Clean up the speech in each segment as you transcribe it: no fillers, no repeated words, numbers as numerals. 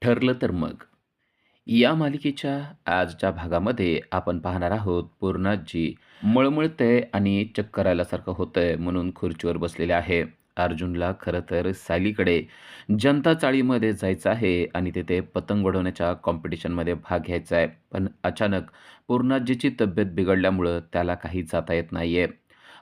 ठरलं तर मग. या मालिकेच्या आजच्या भागामध्ये आपण पाहणार आहोत पूर्णाजी मळमळतंय आणि चक्कर आल्यासारखं होतंय म्हणून खुर्चीवर बसलेले आहे. अर्जुनला खरं तर सालीकडे जनता चाळीमध्ये जायचं आहे आणि तिथे पतंग उडवण्याच्या कॉम्पिटिशनमध्ये भाग घ्यायचा आहे. पण अचानक पूर्णाजीची तब्येत बिघडल्यामुळं त्याला काही जाता येत नाहीये.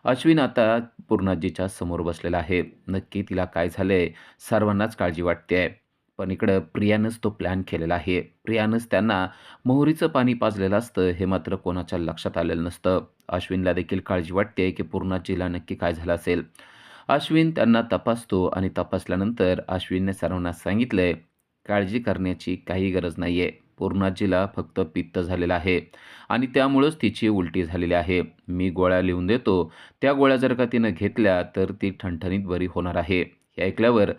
अश्विन आता पूर्णाजीच्या समोर बसलेला आहे. नक्की तिला काय झालंय? सर्वांनाच काळजी वाटतेय. पण इकडं प्रियानंच तो प्लॅन केलेला आहे. प्रियानंच त्यांना मोहरीचं पाणी पाजलेलं असतं, हे मात्र कोणाच्या लक्षात आलेलं नसतं. अश्विनला देखील काळजी वाटते, की पूर्णाजीला नक्की काय झालं असेल. अश्विन त्यांना तपासतो आणि तपासल्यानंतर अश्विनने सर्वांना सांगितलंय, काळजी करण्याची काही गरज नाहीये. पूर्णाजीला फक्त पित्त झालेलं आहे आणि त्यामुळंच तिची उलटी झालेली आहे. मी गोळ्या लिहून देतो. त्या गोळ्या जर का तिनं घेतल्या, तर ती ठणठणीत बरी होणार आहे. हे ऐकल्यावर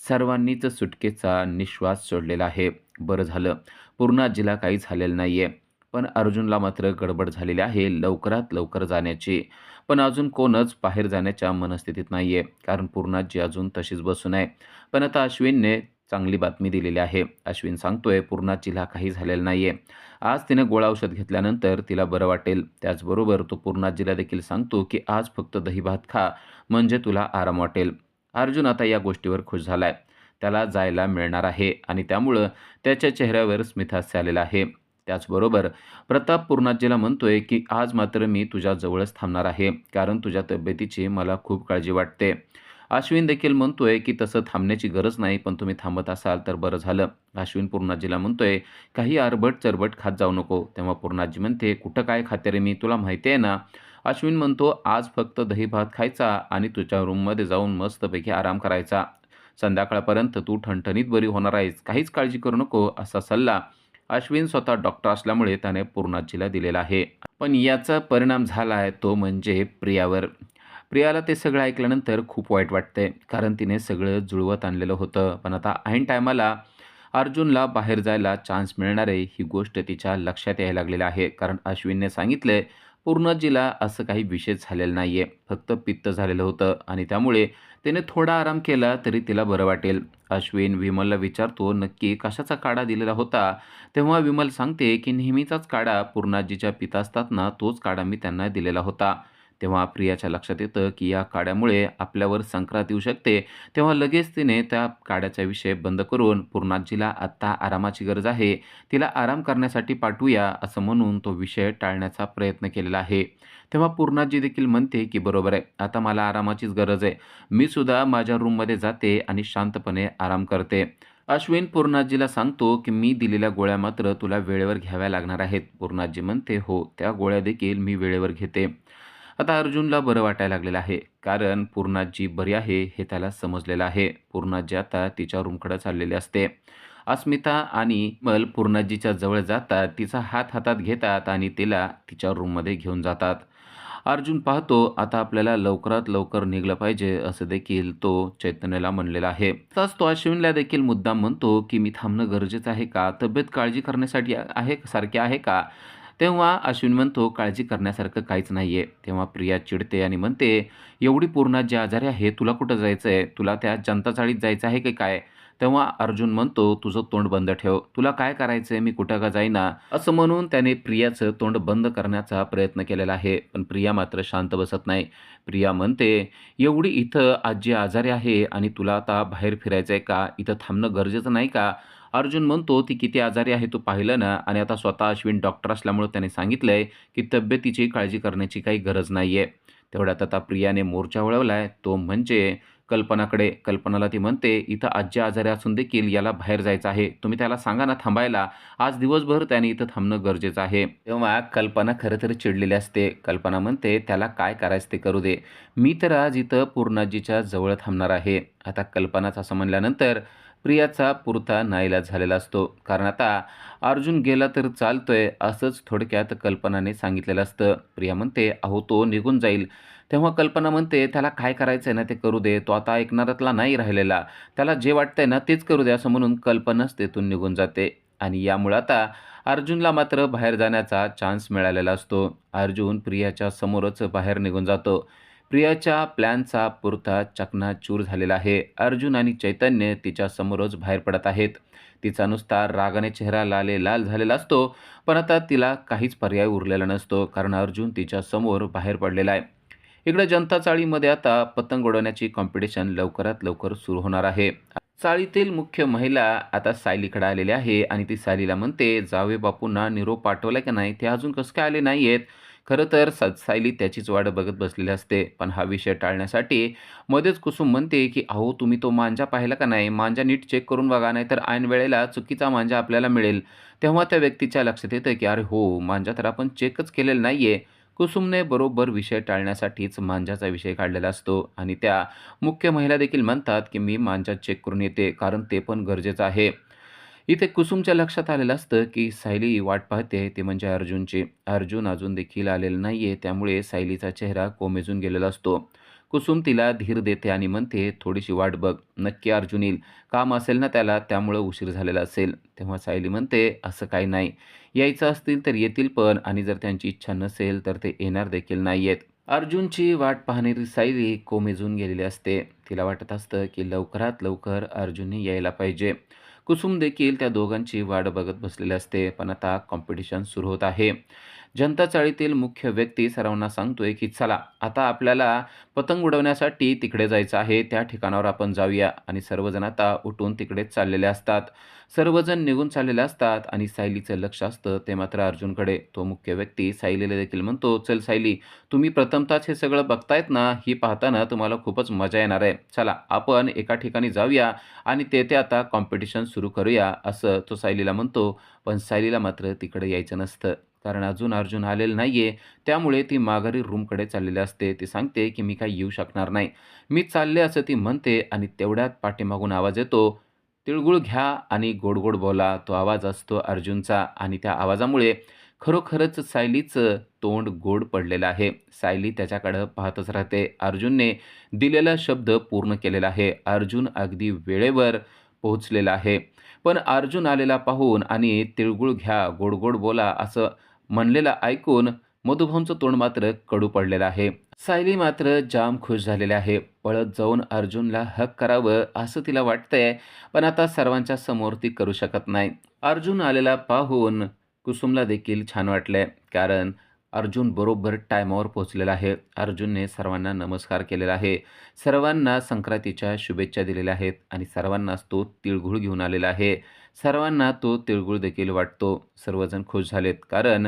सर्वांनीच सुटकेचा निश्वास सोडलेला आहे. बरं झालं, पूर्णाजीला काही झालेलं नाहीये. पण अर्जुनला मात्र गडबड झालेली आहे लवकरात लवकर जाण्याची. पण अजून कोणच बाहेर जाण्याच्या मनस्थितीत नाहीये. कारण पूर्णाजी अजून तशीच बसून आहे. पण आता अश्विनने चांगली बातमी दिलेली आहे. अश्विन सांगतोय पूर्णाजीला काही झालेलं नाहीये. आज तिने गोळ्या औषध घेतल्यानंतर तिला बरं वाटेल. त्याचबरोबर तो पूर्णाजीला देखील सांगतो, की आज फक्त दही-भात खा म्हणजे तुला आराम वाटेल. अर्जुन आता या गोष्टीवर खुश झालाय. त्याला जायला मिळणार आहे आणि त्यामुळं त्याच्या चेहऱ्यावर स्मितहास्य आलेलं आहे. त्याचबरोबर प्रताप पूर्णाजीला म्हणतोय, की आज मात्र मी तुझ्या जवळच थांबणार आहे. कारण तुझ्या तब्येतीची मला खूप काळजी वाटते. अश्विन देखील म्हणतोय, की तसं थांबण्याची गरज नाही, पण तुम्ही थांबत असाल तर बरं झालं. अश्विन पूर्णाजीला म्हणतोय, काही आरबट-चरबट खात जाऊ नको. तेव्हा पूर्णाजी म्हणते, कुठं काय खाते रे मी? तुला माहिती आहे ना? अश्विन म्हणतो, आज फक्त दही-भात खायचा आणि तुझ्या रूममध्ये जाऊन मस्तपैकी आराम करायचा. संध्याकाळपर्यंत तू ठणठणीत बरी होणार आहेस. काहीच काळजी करू नको, असा सल्ला अश्विन स्वतः डॉक्टर असल्यामुळे त्याने पूर्णाजीला दिलेला आहे. पण याचा परिणाम झाला आहे तो म्हणजे प्रियावर. प्रियाला ते सगळं ऐकल्यानंतर खूप वाईट वाटतंय. कारण तिने सगळं जुळवत आणलेलं होतं. पण आता ऐन टायमाला अर्जुनला बाहेर जायला चान्स मिळणार आहे, ही गोष्ट तिच्या लक्षात यायला लागलेली आहे. कारण अश्विनने सांगितलंय, पूर्णाजीला असं काही विशेष झालेलं नाहीये. फक्त पित्त झालेलं होतं आणि त्यामुळे तिने थोडा आराम केला तरी तिला बरं वाटेल. अश्विन विमलला विचारतो, नक्की कशाचा काढा दिलेला होता? तेव्हा विमल सांगते, की नेहमीचाच काढा पूर्णाजीच्या पिता असतात ना, तोच काढा मी त्यांना दिलेला होता. तेव्हा प्रियाच्या लक्षात येतं, की या काढ्यामुळे आपल्यावर संक्रांत येऊ शकते. तेव्हा लगेच तिने त्या काढ्याचा विषय बंद करून पूर्णाजीला आत्ता आरामाची गरज आहे. तिला आराम करण्यासाठी पाठवूया असं म्हणून तो विषय टाळण्याचा प्रयत्न केलेला आहे. तेव्हा पूर्णाजी देखील म्हणते, की बरोबर आहे. आता मला आरामाचीच गरज आहे. मी सुद्धा माझ्या रूममध्ये जाते आणि शांतपणे आराम करते. अश्विन पूर्णाजीला सांगतो, की मी दिलेल्या गोळ्या मात्र तुला वेळेवर घ्याव्या लागणार आहेत. पूर्णाजी म्हणते, हो, त्या गोळ्या देखील मी वेळेवर घेते. आता अर्जुनला बरं वाटायला लागलेलं आहे. कारण पूर्णाजी बरी आहे हे त्याला समजलेलं आहे. पूर्णाजी आता तिच्या रूमकडे चाललेली असते. अस्मिता आणि विमल पूर्णाजीच्या जवळ जातात. तिचा हात हातात घेतात आणि तिला तिच्या रूममध्ये घेऊन जातात. अर्जुन पाहतो आता आपल्याला लवकरात लवकर निघालं पाहिजे असं देखील तो चैतन्यला म्हणलेला आहे. तसाच तो अश्विनला देखील मुद्दाम म्हणतो, की मी थांबणं गरजेचं आहे का? तब्येत काळजी करण्यासाठी आहे सारखी आहे का? तेव्हा अश्विन म्हणतो, काळजी करण्यासारखं काहीच नाहीये. तेव्हा प्रिया चिडते आणि म्हणते, एवढी पूर्णाजी आजारी आहे, तुला कुठं जायचंय? तुला त्या जनता चाळीत जायचं आहे की काय? तेव्हा अर्जुन म्हणतो, तुझं तोंड बंद ठेव. तुला काय करायचंय? मी कुठं का जाईना. असं म्हणून त्याने प्रियाचं तोंड बंद करण्याचा प्रयत्न केलेला आहे. पण प्रिया मात्र शांत बसत नाही. प्रिया म्हणते, एवढी इथं आजी आजारी आहे आणि तुला आता बाहेर फिरायचंय का? इथं थांबणं गरजेचं नाही का? अर्जुन म्हणतो, ती किती आजारी आहे तू पाहिलं ना आणि आता स्वतः अश्विन डॉक्टर असल्यामुळे त्याने सांगितलंय, की तब्येतीची काळजी करण्याची काही गरज नाहीये. तेवढ्यात आता प्रियाने मोर्चा वळवलाय, तो म्हणजे कल्पनाकडे. कल्पनाला ती म्हणते, "इथं आजी आजारी असून देखील याला बाहेर जायचं आहे. तुम्ही त्याला सांगा ना थांबायला. आज दिवसभर त्याने इथं थांबणं गरजेचं आहे." तेव्हा कल्पना खरं तर चिडलेली असते. कल्पना म्हणते, "त्याला काय करायचं ते करू दे. मी तर आज इथं पूर्णाजीच्या जवळ थांबणार आहे." आता कल्पनाच असं म्हणल्यानंतर प्रियाचा पुरता नाईलाज झालेला असतो. कारण आता अर्जुन गेला तर चालतोय असंच थोडक्यात कल्पनाने सांगितलेलं असतं. प्रिया म्हणते, "अहो तो निघून जाईल." तेव्हा कल्पना म्हणते, "त्याला काय करायचंय ना ते करू दे. तो आता ऐकणारातला नाही राहिलेला. त्याला जे वाटतंय ना तेच करू दे." असं म्हणून कल्पनाच तेथून निघून जाते. आणि यामुळे आता अर्जुनला मात्र बाहेर जाण्याचा चान्स मिळालेला असतो. अर्जुन प्रियाच्या समोरच बाहेर निघून जातो. प्रियाच्या प्लॅनचा पुरता चकनाचूर झालेला आहे. अर्जुन आणि चैतन्य तिच्या समोरच बाहेर पडत आहेत. तिचा नुसता रागाने चेहरा लाल झालेला असतो, पण आता तिला काहीच पर्याय उरलेला नसतो, कारण अर्जुन तिच्या समोर बाहेर पडलेला आहे. इकडे जनता चाळीमध्ये आता पतंग उडवण्याची कॉम्पिटिशन लवकरात लवकर सुरू होणार आहे. चाळीतील मुख्य महिला आता सायलीकडे आलेली आहे आणि ती सायलीला म्हणते, "जावई बापूंना निरोप पाठवला की नाही? ते अजून कसं काय आले नाहीयेत?" खरं तर सायली त्याचीच वाट बघत बसलेली असते. पण हा विषय टाळण्यासाठी मध्येच कुसुम म्हणते, की "अहो, तुम्ही तो मांजा पाहिला का नाही? मांजा नीट चेक करून बघा, नाहीतर ऐन वेळेला चुकीचा मांजा आपल्याला मिळेल." तेव्हा त्या व्यक्तीच्या लक्षात येतं, की "अरे हो, मांजा तर आपण चेकच केलेला नाहीये." कुसुमने बरोबर विषय टाळण्यासाठीच मांजाचा विषय काढलेला असतो आणि त्या मुख्य महिला देखील म्हणतात, की "मी मांजा चेक करून येते, कारण ते पण गरजेचं आहे." इथे कुसुमच्या लक्षात आलेलं असतं, की सायली वाट पाहते ती म्हणजे अर्जुनची. अर्जुन अजून देखील आलेला नाहीये, त्यामुळे सायलीचा चेहरा कोमेजून गेलेला असतो. कुसुम तिला धीर देते आणि म्हणते, "थोडीशी वाट बघ. नक्की अर्जुन येईल. काम असेल ना त्याला, त्यामुळं उशीर झालेला असेल." तेव्हा सायली म्हणते, "असं काही नाही. यायचं असतील तर येतील पण आणि जर त्यांची इच्छा नसेल तर ते येणार देखील नाहीयेत." अर्जुनची वाट पाहणारी सायली कोमेजून गेलेली असते. तिला वाटत असतं, की लवकरात लवकर अर्जुनने यायला पाहिजे. कुसुम देखील त्या दोघांची वाट बघत बसलेली असते. पण आता कॉम्पिटिशन सुरू होत आहे. जनता चाळीतील मुख्य व्यक्ती सर्वांना सांगतोय, की "चला, आता आपल्याला पतंग उडवण्यासाठी तिकडे जायचं आहे. त्या ठिकाणावर आपण जाऊया." आणि सर्वजण आता उठून तिकडेच चाललेले असतात. सर्वजण निघून चाललेले असतात आणि सायलीचं लक्ष असतं ते मात्र अर्जुनकडे. तो मुख्य व्यक्ती सायलीला देखील म्हणतो, "चल सायली, तुम्ही प्रथमतःच हे सगळं बघतायत ना, ही पाहताना तुम्हाला खूपच मजा येणार आहे. चला, आपण एका ठिकाणी जाऊया आणि तेथे आता कॉम्पिटिशन सुरू करूया." असं तो सायलीला म्हणतो. पण सायलीला मात्र तिकडे यायचं नसतं. कारण अजून अर्जुन आलेला नाहीये. त्यामुळे ती माघारी रूमकडे चाललेली असते. ती सांगते, की "मी काही येऊ शकणार नाही." "मी चालले," असं ती म्हणते आणि तेवढ्यात पाठीमागून आवाज येतो, "तिळगुळ घ्या आणि गोड-गोड बोला." तो आवाज असतो अर्जुनचा आणि त्या आवाजामुळे खरोखरच सायलीचं तोंड गोड पडलेलं आहे. सायली त्याच्याकडं पाहतच राहते. अर्जुनने दिलेला शब्द पूर्ण केलेला आहे. अर्जुन अगदी वेळेवर पोहोचलेला आहे. पण अर्जुन आलेला पाहून आणि "तिळगुळ घ्या, गोड-गोड बोला" असं म्हणलेलं ऐकून मधुभाऊंचं तोंड मात्र कडू पडलेलं आहे. सायली मात्र जाम खुश झालेली आहे. पळत जाऊन अर्जुनला हग करावं असं तिला वाटतंय, पण आता सर्वांच्या समोर ती करू शकत नाही. अर्जुन आलेला पाहून कुसुमला देखील छान वाटलंय, कारण अर्जुन बरोबर टायमावर पोहोचलेला आहे. अर्जुनने सर्वांना नमस्कार केलेला आहे. सर्वांना संक्रांतीच्या शुभेच्छा दिलेल्या आहेत आणि सर्वांनाच तो तिळगुळ घेऊन आलेला आहे. सर्वांना तो तिळगुळ देखील वाटतो. सर्वजण खुश झालेत, कारण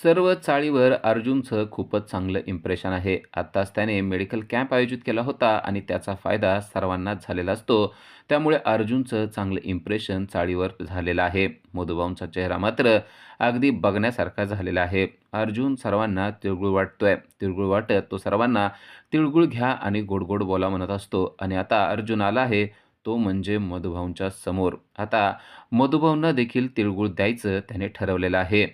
सर्व चाळीवर अर्जुनचं खूपच चांगलं इम्प्रेशन आहे. आत्ताच त्याने मेडिकल कॅम्प आयोजित केला होता आणि त्याचा फायदा सर्वांनाच झालेला असतो. त्यामुळे अर्जुनचं चांगलं इम्प्रेशन चाळीवर झालेलं आहे. मधुभाऊंचा चेहरा मात्र अगदी बघण्यासारखा झालेला आहे. अर्जुन सर्वांना तिळगुळ वाटतोय. तिळगुळ वाटत तो सर्वांना "तिळगुळ घ्या आणि गोड-गोड बोला" म्हणत असतो आणि आता अर्जुन आला आहे, तो म्हणजे मधुभाऊंच्या समोर. आता मधुभाऊंना देखील तिळगुळ द्यायचं त्याने ठरवलेलं आहे.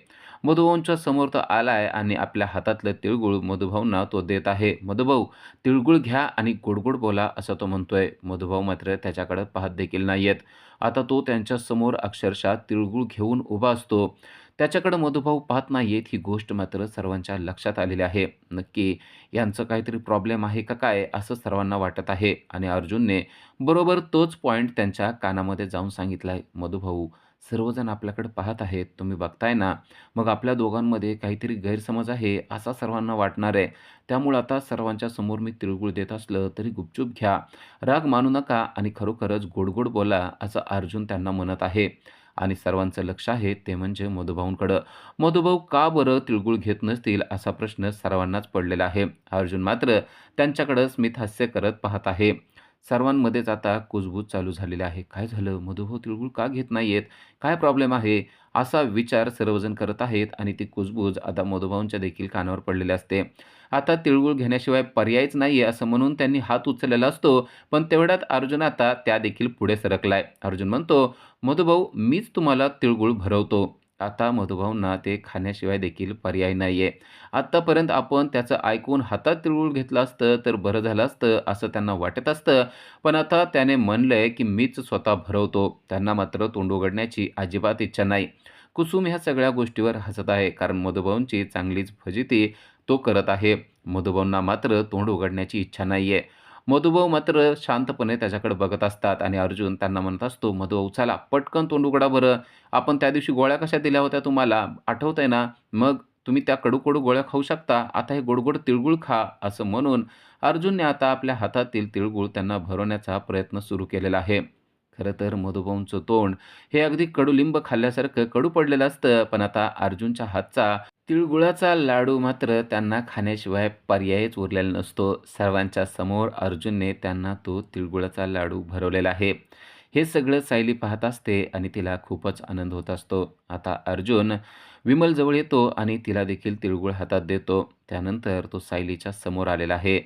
मधुभाऊंच्या समोर तो आलाय आणि आपल्या हातातलं तिळगुळ मधुभाऊंना तो देत आहे. "मधुभाऊ, तिळगुळ घ्या आणि गोड-गोड बोला" असं तो म्हणतोय. मधुभाऊ मात्र त्याच्याकडे पाहत देखील नाहीयेत. आता तो त्यांच्यासमोर अक्षरशः तिळगुळ घेऊन उभा असतो. त्याच्याकडे मधुभाऊ पाहत नाहीयेत ही गोष्ट मात्र सर्वांच्या लक्षात आलेली आहे. नक्की यांचं काहीतरी प्रॉब्लेम आहे का काय असं सर्वांना वाटत आहे आणि अर्जुनने बरोबर तोच पॉइंट त्यांच्या कानामध्ये जाऊन सांगितलाय. "मधुभाऊ, सर्वजण आपल्याकडे पाहत आहेत. तुम्ही बघताय ना, मग आपल्या दोघांमध्ये काहीतरी गैरसमज आहे असा सर्वांना वाटणार आहे. त्यामुळे आता सर्वांच्या समोर मी तिळगुळ देत असलं तरी गुपचूप घ्या. राग मानू नका आणि खरोखरच गोड-गोड बोला" असं अर्जुन त्यांना म्हणत आहे. आणि सर्वांचं लक्ष आहे ते म्हणजे मधुभाऊंकडं. मधुभाऊ का बरं तिळगुळ घेत नसतील असा प्रश्न सर्वांनाच पडलेला आहे. अर्जुन मात्र त्यांच्याकडं स्मितहास्य करत पाहत आहे. सर्वांमध्येच आता कुजबूज चालू झालेली आहे. काय झालं? मधुभाऊ तिळगुळ का घेत नाहीयेत? काय प्रॉब्लेम आहे? असा विचार सर्वजण करत आहेत आणि ती कुजबूज आता मधुभाऊंच्या देखील कानावर पडलेली असते. आता तिळगुळ घेण्याशिवाय पर्यायच नाहीये असं म्हणून त्यांनी हात उचललेला असतो. पण तेवढ्यात अर्जुन आता त्यादेखील पुढे सरकलाय. अर्जुन म्हणतो, "मधुभाऊ, मीच तुम्हाला तिळगुळ भरवतो." आता मधुभाऊंना ते खाण्याशिवाय देखील पर्याय नाहीये. आत्तापर्यंत आपण त्याचं ऐकून हातात तिळगुळ घेतलं असतं तर बरं झालं असतं असं त्यांना वाटत असतं. पण आता त्याने म्हणलंय, की मीच स्वतः भरवतो. त्यांना मात्र तोंड उघडण्याची अजिबात इच्छा नाही. कुसुम ह्या सगळ्या गोष्टीवर हसत आहे, कारण मधुभाऊंची चांगलीच फजिती तो करत आहे. मधुभाऊंना मात्र तोंड उघडण्याची इच्छा नाहीये. मधुभाऊ मात्र शांतपणे त्याच्याकडे बघत असतात आणि अर्जुन त्यांना म्हणत असतो, "मधुभाऊ चला पटकन तोंड उघडा बरं. आपण त्या दिवशी गोळ्या कशा दिल्या होत्या तुम्हाला, आठवतंय ना? मग तुम्ही त्या कडू-कडू गोळ्या खाऊ शकता. आता हे गोड-गोड तिळगुळ खा." असं म्हणून अर्जुनने आता आपल्या हातातील तिळगुळ त्यांना भरवण्याचा प्रयत्न सुरू केलेला आहे. खरं तर मधुभाऊंचं तोंड हे अगदी कडुलिंब खाल्ल्यासारखं कडू पडलेलं असतं, पण आता अर्जुनच्या हातचा तिळगुळाचा लाडू मात्र त्यांना खाण्याशिवाय पर्यायच उरलेला नसतो. सर्वांच्या समोर अर्जुनने त्यांना तो तिळगुळाचा लाडू भरवलेला आहे. हे सगळं सायली पाहत असते आणि तिला खूपच आनंद होत असतो. आता अर्जुन विमल जवळ येतो आणि तिला देखील तिळगुळ हातात देतो. त्यानंतर तो सायलीच्या समोर आलेला आहे.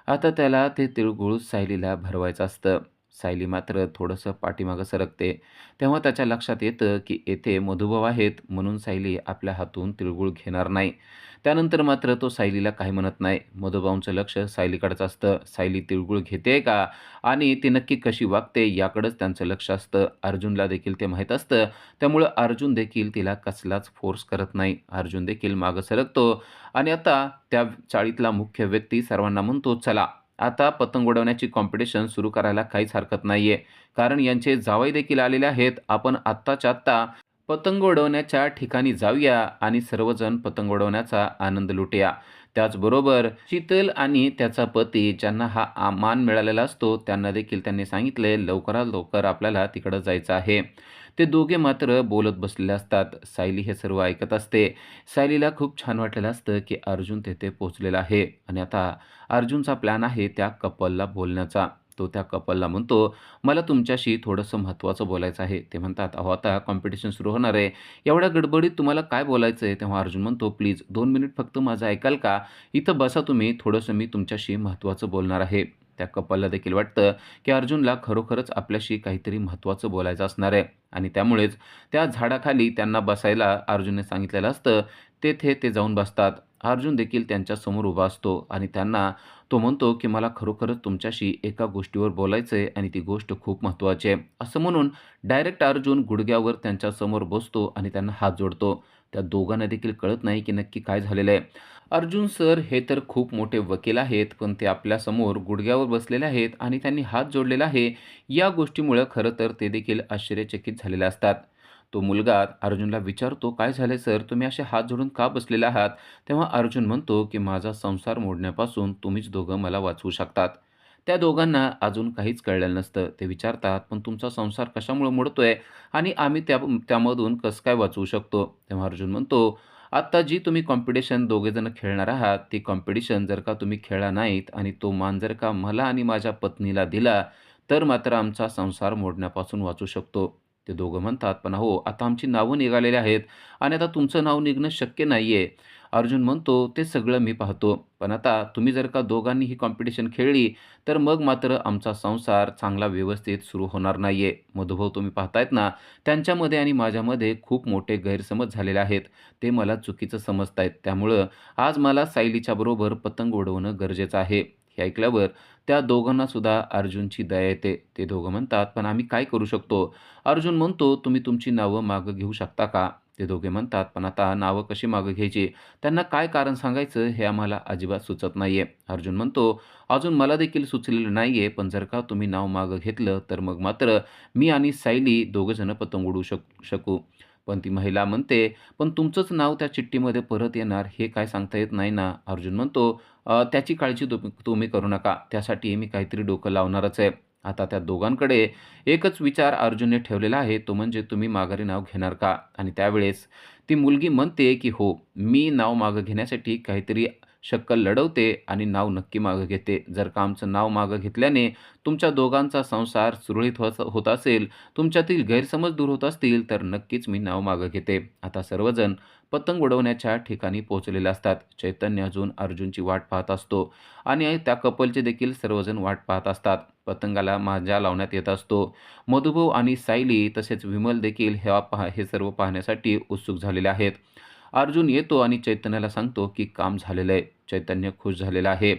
आता त्याला ते तिळगुळ सायलीला भरवायचं असतं. सायली मात्र थोडंसं पाठीमागं सरकते. तेव्हा त्याच्या लक्षात येतं, की येथे मधुभाऊ आहेत म्हणून सायली आपल्या हातून तिळगुळ घेणार नाही. त्यानंतर मात्र तो सायलीला काही म्हणत नाही. मधुभाऊंचं लक्ष सायलीकडेच असतं. सायली तिळगुळ घेते का? आणि ती नक्की कशी वागते याकडेच त्यांचं लक्ष असतं. अर्जुनला देखील ते माहीत असतं. त्यामुळं अर्जुन देखील तिला कसलाच फोर्स करत नाही. अर्जुन देखील मागं सरकतो आणि आता त्या चाळीतला मुख्य व्यक्ती सर्वांना म्हणतो, "चला, आता पतंग उडवण्याची कॉम्पिटिशन सुरू करायला काहीच हरकत नाहीये. कारण यांचे जावई देखील आलेले आहेत. आपण आत्ताच्या आत्ता पतंग उडवण्याच्या ठिकाणी जाऊया आणि सर्वजण पतंग उडवण्याचा आनंद लुटूया." त्याचबरोबर शीतल आणि त्याचा पती ज्यांना हा मान मिळालेला असतो, त्यांना देखील त्यांनी सांगितले, "लवकरात लवकर आपल्याला तिकडं जायचं आहे." ते दोघे मात्र बोलत बसलेले असतात. सायली हे सर्व ऐकत असते. सायलीला खूप छान वाटलेलं असतं, की अर्जुन तेथे पोहोचलेला आहे आणि आता अर्जुनचा प्लॅन आहे त्या कपलला बोलण्याचा. तो त्या कपलला म्हणतो, "मला तुमच्याशी थोडंसं महत्त्वाचं बोलायचं आहे." ते म्हणतात, "अहो, आता कॉम्पिटिशन सुरू होणार आहे. एवढ्या गडबडीत तुम्हाला काय बोलायचं आहे?" तेव्हा अर्जुन म्हणतो, "प्लीज 2 मिनिट फक्त माझं ऐकाल का? इथं बसा तुम्ही. थोडंसं मी तुमच्याशी महत्त्वाचं बोलणार आहे." त्या कपलला देखील वाटतं, की अर्जुनला खरोखरच आपल्याशी काहीतरी महत्त्वाचं बोलायचं असणार आहे आणि त्यामुळेच त्या झाडाखाली त्यांना बसायला अर्जुनने सांगितलेलं असतं. तेथे ते जाऊन बसतात. अर्जुन देखील त्यांच्यासमोर उभा असतो आणि त्यांना तो म्हणतो, की "मला खरोखरच तुमच्याशी एका गोष्टीवर बोलायचं आहे आणि ती गोष्ट खूप महत्त्वाची आहे." असं म्हणून डायरेक्ट अर्जुन गुडघ्यावर त्यांच्यासमोर बसतो आणि त्यांना हात जोडतो. त्या दोघांना देखील कळत नाही, की नक्की काय झालेलं आहे. अर्जुन सर हे तर खूप मोठे वकील आहेत, पण ते आपल्यासमोर गुडघ्यावर बसलेले आहेत आणि त्यांनी हात जोडलेला आहे. या गोष्टीमुळं खरं तर ते देखील आश्चर्यचकित झालेले असतात. तो मुलगा अर्जुनला विचारतो, "काय झाले सर? तुम्ही असे हात जोडून का बसलेले आहात?" तेव्हा अर्जुन म्हणतो, की "माझा संसार मोडण्यापासून तुम्हीच दोघं मला वाचवू शकतात." त्या दोघांना अजून काहीच कळलेलं नसतं. ते विचारतात, "पण तुमचा संसार कशामुळे मोडतोय आणि आम्ही त्यामधून कसं काय वाचवू शकतो?" तेव्हा अर्जुन म्हणतो, "आत्ता जी तुम्ही कॉम्पिटिशन दोघेजण खेळणार आहात, ती कॉम्पिटिशन जर का तुम्ही खेळला नाहीत आणि तो मान जर का मला आणि माझ्या पत्नीला दिला, तर मात्र आमचा संसार मोडण्यापासून वाचू शकतो." ते दोघं म्हणतात, "पण अहो, आता आमची नावं निघालेली आहेत आणि आता तुमचं नाव निघणं शक्य नाहीये." अर्जुन म्हणतो, "ते सगळं मी पाहतो. पण आता तुम्ही जर का दोघांनी ही कॉम्पिटिशन खेळली, तर मग मात्र आमचा संसार चांगला व्यवस्थित सुरू होणार नाहीये. मधुभाऊ तुम्ही पाहतायत ना, त्यांच्यामध्ये आणि माझ्यामध्ये खूप मोठे गैरसमज झालेले आहेत. ते मला चुकीचं समजतायत. त्यामुळं आज मला सायलीच्या बरोबर पतंग उडवणं गरजेचं आहे." हे ऐकल्यावर त्या दोघांना सुद्धा अर्जुनची दया येते. ते दोघं म्हणतात, "पण आम्ही काय करू शकतो?" अर्जुन म्हणतो, "तुम्ही तुमची नावं मागं घेऊ शकता का?" ते दोघे म्हणतात, "पण आता नावं कशी मागं घ्यायची? त्यांना काय कारण सांगायचं हे आम्हाला अजिबात सुचत नाहीये." अर्जुन म्हणतो, "अजून मला देखील सुचलेलं नाहीये, पण जर का तुम्ही नाव मागं घेतलं, तर मग मात्र मी आणि सायली दोघंजणं पतंग उडवू शकू." पण ती महिला म्हणते, "पण तुमचंच नाव त्या चिठ्ठीमध्ये परत येणार हे काय सांगता येत नाही ना?" अर्जुन म्हणतो, त्याची काळजी तुम्ही करू नका. त्यासाठी मी काहीतरी डोकं लावणारच आहे." आता त्या दोघांकडे एकच विचार अर्जुनने ठेवलेला आहे, तो म्हणजे तुम्ही माघारी नाव घेणार का? आणि त्यावेळेस ती मुलगी म्हणते, की "हो, मी नाव मागं घेण्यासाठी काहीतरी शक्कल लढवते आणि नाव नक्की मागं घेते. जर का आमचं नाव मागं घेतल्याने तुमच्या दोघांचा संसार सुरळीत होत असेल, तुमच्यातील गैरसमज दूर होत असतील, तर नक्कीच मी नाव मागं घेते." आता सर्वजण पतंग उडवण्याच्या ठिकाणी पोहोचलेले असतात. चैतन्य अजून अर्जुनची वाट पाहत असतो आणि त्या कपलचे देखील सर्वजण वाट पाहत असतात. पतंगाला मांजा लावण्यात येत असतो. मधुभाऊ आणि सायली तसेच विमल देखील हे सर्व पाहण्यासाठी उत्सुक झालेले आहेत. अर्जुन येतो आणि चैतन्याला सांगतो, की काम झालेलं आहे. चैतन्य खुश झालेला आहे.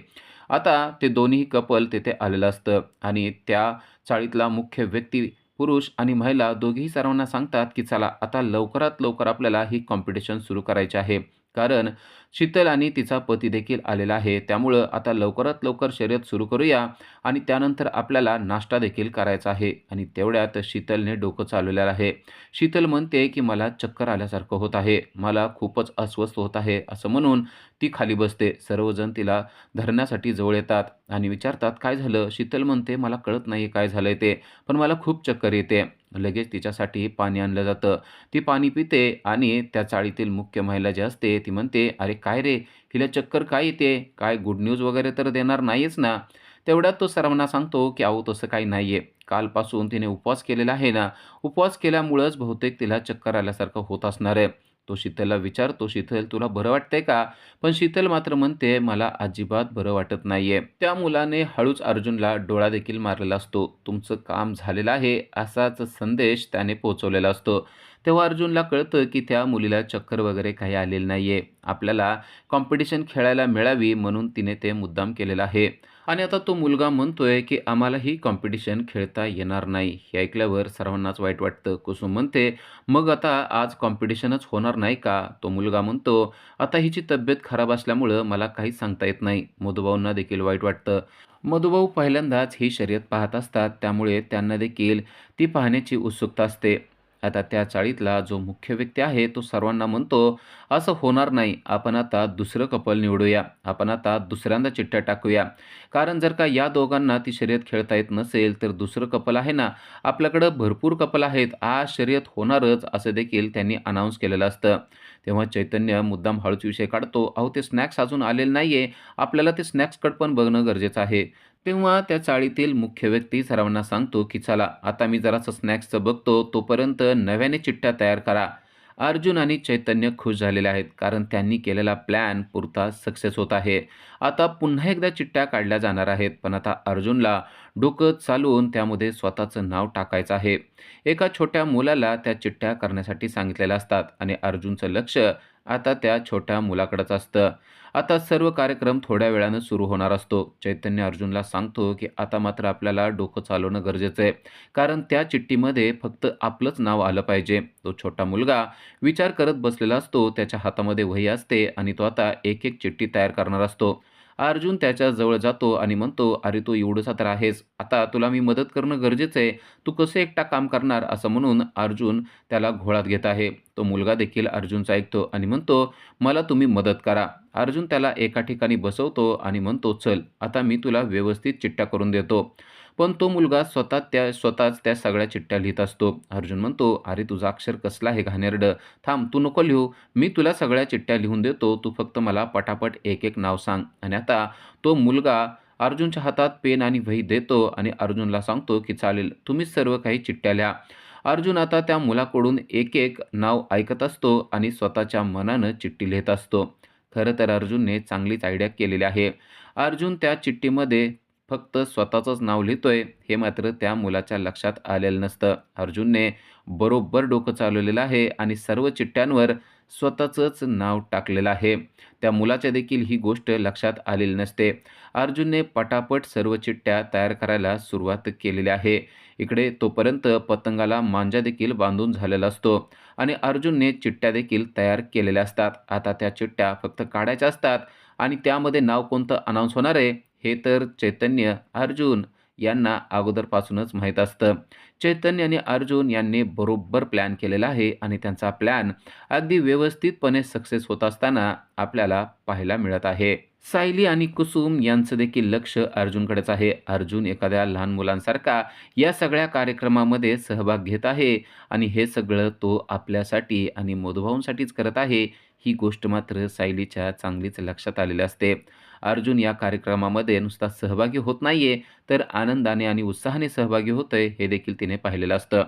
आता ते दोन्हीही कपल तिथे आलेलं असतं आणि त्या चाळीतला मुख्य व्यक्ती पुरुष आणि महिला दोघेही सर्वांना सांगतात, की चला आता लवकरात लवकर आपल्याला ही कॉम्पिटिशन सुरू करायची आहे. कारण शीतल आणि तिचा पती देखील आलेला आहे. त्यामुळं आता लवकरात लवकर शर्यत सुरू करूया आणि त्यानंतर आपल्याला नाश्ता देखील करायचा आहे आणि तेवढ्यात शीतलने डोकं चालवलेलं आहे. शीतल म्हणते, की मला चक्कर आल्यासारखं होत आहे. मला खूपच अस्वस्थ होत आहे, असं म्हणून ती खाली बसते. सर्वजण तिला धरण्यासाठी जवळ येतात आणि विचारतात, "काय झालं?" शीतल म्हणते, "मला कळत नाही काय झालंय ते, पण मला खूप चक्कर येते." लगेच तिच्यासाठी पाणी आणलं जातं. ती पाणी पिते आणि त्या चाळीतील मुख्य महिला जी असते ती म्हणते, "अरे काय रे, हिला चक्कर काय येते? काय गुड न्यूज वगैरे तर देणार नाहीयेस ना?" तेवढ्यात तो सर्वांना सांगतो, की "अहो तसं काही नाहीये. कालपासून तिने उपवास केलेला आहे ना, उपवास केल्यामुळंच बहुतेक तिला चक्कर आल्यासारखं होत असणार आहे." तो शीतलला विचारतो, "शीतल तुला बरं वाटतंय का?" पण शीतल मात्र म्हणते, "मला अजिबात बरं वाटत नाहीये." त्या मुलाने हळूच अर्जुनला डोळा देखील मारलेला असतो. "तुमचं काम झालेलं आहे," असाच संदेश त्याने पोहोचवलेला असतो. तेव्हा अर्जुनला कळतं, की त्या मुलीला चक्कर वगैरे काही आलेली नाहीये. आपल्याला कॉम्पिटिशन खेळायला मिळावी म्हणून तिने ते मुद्दाम केलेलं आहे. आणि आता तो मुलगा म्हणतोय, की आम्हाला ही कॉम्पिटिशन खेळता येणार नाही. हे ऐकल्यावर सर्वांनाच वाईट वाटतं. कुसुम म्हणते, "मग आता आज कॉम्पिटिशनच होणार नाही का?" तो मुलगा म्हणतो, "आता हिची तब्येत खराब असल्यामुळं मला काहीच सांगता येत नाही." मधुभाऊंना देखील वाईट वाटतं. मधुभाऊ पहिल्यांदाच ही शर्यत पाहत असतात, त्यामुळे त्यांना देखील ती पाहण्याची उत्सुकता असते. आता त्या चाळीतला जो मुख्य व्यक्ती आहे, तो सर्वांना म्हणतो, "असं होणार नाही. आपण आता दुसरं कपल निवडूया. आपण आता दुसऱ्यांदा चिठ्ठ्या टाकूया. कारण जर का या दोघांना ती शर्यत खेळता येत नसेल, तर दुसरं कपल आहे ना, आपल्याकडं भरपूर कपल आहेत. आज शर्यत होणारच." असं देखील त्यांनी अनाउन्स केलेलं असतं. तेव्हा चैतन्य मुद्दाम हळूच विषय काढतो, "अहो ते स्नॅक्स अजून आलेले नाहीये. आपल्याला ते स्नॅक्सकडे पण बघणं गरजेचं आहे." तेव्हा त्या चाळीतील मुख्य व्यक्ती सर्वांना सांगतो, की "चला आता मी जरासं स्नॅक्सचं बघतो, तोपर्यंत नव्याने चिठ्ठ्या तयार करा." अर्जुन आणि चैतन्य खुश झालेले आहेत, कारण त्यांनी केलेला प्लॅन पुरता सक्सेस होत आहे. आता पुन्हा एकदा चिठ्ठ्या काढल्या जाणार आहेत, पण आता अर्जुनला डोकं चालवून त्यामध्ये स्वतःचं नाव टाकायचं आहे. एका छोट्या मुलाला त्या चिठ्ठ्या करण्यासाठी सांगितलेल्या असतात आणि अर्जुनचं लक्ष आता त्या छोट्या मुलाकडेच असतं. आता सर्व कार्यक्रम थोड्या वेळानं सुरू होणार असतो. चैतन्य अर्जुनला सांगतो, की आता मात्र आपल्याला डोकं चालवणं गरजेचं आहे. कारण त्या चिठ्ठीमध्ये फक्त आपलंच नाव आलं पाहिजे. तो छोटा मुलगा विचार करत बसलेला असतो. त्याच्या हातामध्ये वही असते आणि तो आता एक-एक चिठ्ठी तयार करणार असतो. अर्जुन त्याच्याजवळ जातो आणि म्हणतो, "अरे तू एवढासा तर आहेस. आता तुला मी मदत करणं गरजेचं आहे. तू कसं एकटा काम करणार?" असं म्हणून अर्जुन त्याला घोळात घेत आहे. तो मुलगा देखील अर्जुनचं ऐकतो आणि म्हणतो, "मला तुम्ही मदत करा." अर्जुन त्याला एका ठिकाणी बसवतो आणि म्हणतो, "चल, आता मी तुला व्यवस्थित चिठ्ठ्या करून देतो." पण तो मुलगा स्वतःच त्या सगळ्या चिठ्ठ्या लिहीत असतो. अर्जुन म्हणतो, "अरे तुझं अक्षर कसलं आहे घाणेरडं. थांब, तू नको लिहू. मी तुला सगळ्या चिठ्ठ्या लिहून देतो. तू फक्त मला पटापट एक-एक नाव सांग." आणि आता तो मुलगा अर्जुनच्या हातात पेन आणि वही देतो आणि अर्जुनला सांगतो, की "चालेल, तुम्हीच सर्व काही चिठ्ठ्या लिहा." अर्जुन आता त्या मुलाकडून एक-एक नाव ऐकत असतो आणि स्वतःच्या मनानं चिठ्ठी लिहीत असतो. खरं तर अर्जुनने चांगलीच आयडिया केलेली आहे. अर्जुन त्या चिठ्ठीमध्ये फक्त स्वतःचंच नाव लिहितोय, हे मात्र त्या मुलाच्या लक्षात आलेलं नसतं. अर्जुनने बरोबर डोकं चालवलेलं आहे आणि सर्व चिठ्ठ्यांवर स्वतःचंच नाव टाकलेलं आहे. त्या मुलाच्या देखील ही गोष्ट लक्षात आलेली नसते. अर्जुनने पटापट सर्व चिठ्ठ्या तयार करायला सुरुवात केलेली आहे. इकडे तोपर्यंत पतंगाला मांजा देखील बांधून झालेला असतो आणि अर्जुनने चिठ्ठ्या देखील तयार केलेल्या असतात. आता त्या चिठ्ठ्या फक्त काढायच्या असतात आणि त्यामध्ये नाव कोणतं अनाउन्स होणार आहे, हे तर चैतन्य, अर्जुन यांना अगोदरपासूनच माहीत असतं. चैतन्य आणि अर्जुन यांनी बरोबर प्लॅन केलेला आहे आणि त्यांचा प्लॅन अगदी व्यवस्थितपणे सक्सेस होत असताना आपल्याला पाहायला मिळत आहे. सायली आणि कुसुम यांचं देखील लक्ष अर्जुनकडेच आहे. अर्जुन एखाद्या लहान मुलांसारखा या सगळ्या कार्यक्रमामध्ये सहभाग घेत आहे आणि हे सगळं तो आपल्यासाठी आणि मधुभाऊंसाठीच करत आहे. ही गोष्ट मात्र सायलीच्या चांगलीच लक्षात आलेली असते. अर्जुन या कार्यक्रमामध्ये नुसता सहभागी होत नाहीये, तर आनंदाने आणि उत्साहाने सहभागी होतोय हे देखील तिने पाहिलेलं असतं.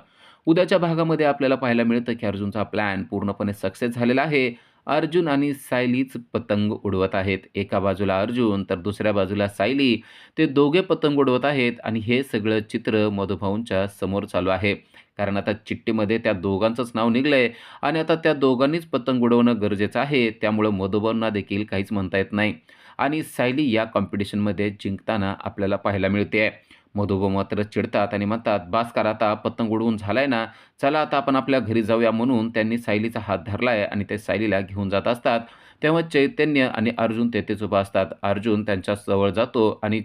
उद्याच्या भागामध्ये आपल्याला पाहायला मिळतं, की अर्जुनचा प्लॅन पूर्णपणे सक्सेस झालेला आहे. अर्जुन आणि सायलीच पतंग उडवत आहेत. एका बाजूला अर्जुन तर दुसऱ्या बाजूला सायली. ते दोघे पतंग उडवत आहेत आणि हे सगळं चित्र मधुभाऊंच्या समोर चालू आहे. कारण आता चिठ्ठीमध्ये त्या दोघांचंच नाव निघलंय आणि आता त्या दोघांनीच पतंग उडवणं गरजेचं आहे. त्यामुळं मधुभाऊंना देखील काहीच म्हणता येत नाही आणि सायली या कॉम्पिटिशनमध्ये जिंकताना आपल्याला पाहायला मिळते. मधुभाऊ मात्र चिडतात आणि म्हणतात, "बास करा आता, पतंग उडवून झालाय ना, चला आता आपण आपल्या घरी जाऊया." म्हणून त्यांनी सायलीचा हात धरलाय आणि ते सायलीला घेऊन जात असतात. तेव्हा चैतन्य आणि अर्जुन तेथेच उभा असतात. अर्जुन त्यांच्या जवळ जातो आणि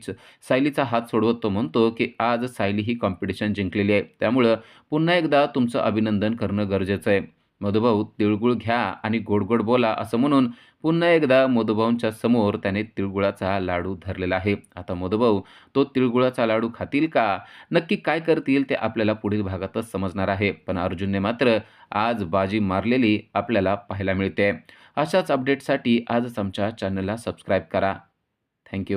सायलीचा हात सोडवत तो म्हणतो, की "आज सायली ही कॉम्पिटिशन जिंकलेली आहे. त्यामुळं पुन्हा एकदा तुमचं अभिनंदन करणं गरजेचं आहे. मधुभाऊ तिळगुळ घ्या आणि गोड-गोड बोला." असं म्हणून पुन्हा एकदा मधुभाऊंच्या समोर त्याने तिळगुळाचा लाडू धरलेला आहे. आता मधुभाऊ तो तिळगुळाचा लाडू खातील का? नक्की काय करतील ते आपल्याला पुढील भागातच समजणार आहे. पण अर्जुनने मात्र आज बाजी मारलेली आपल्याला पाहायला मिळते. अशाच अपडेटसाठी आजच आमच्या चॅनलला सबस्क्राईब करा. थँक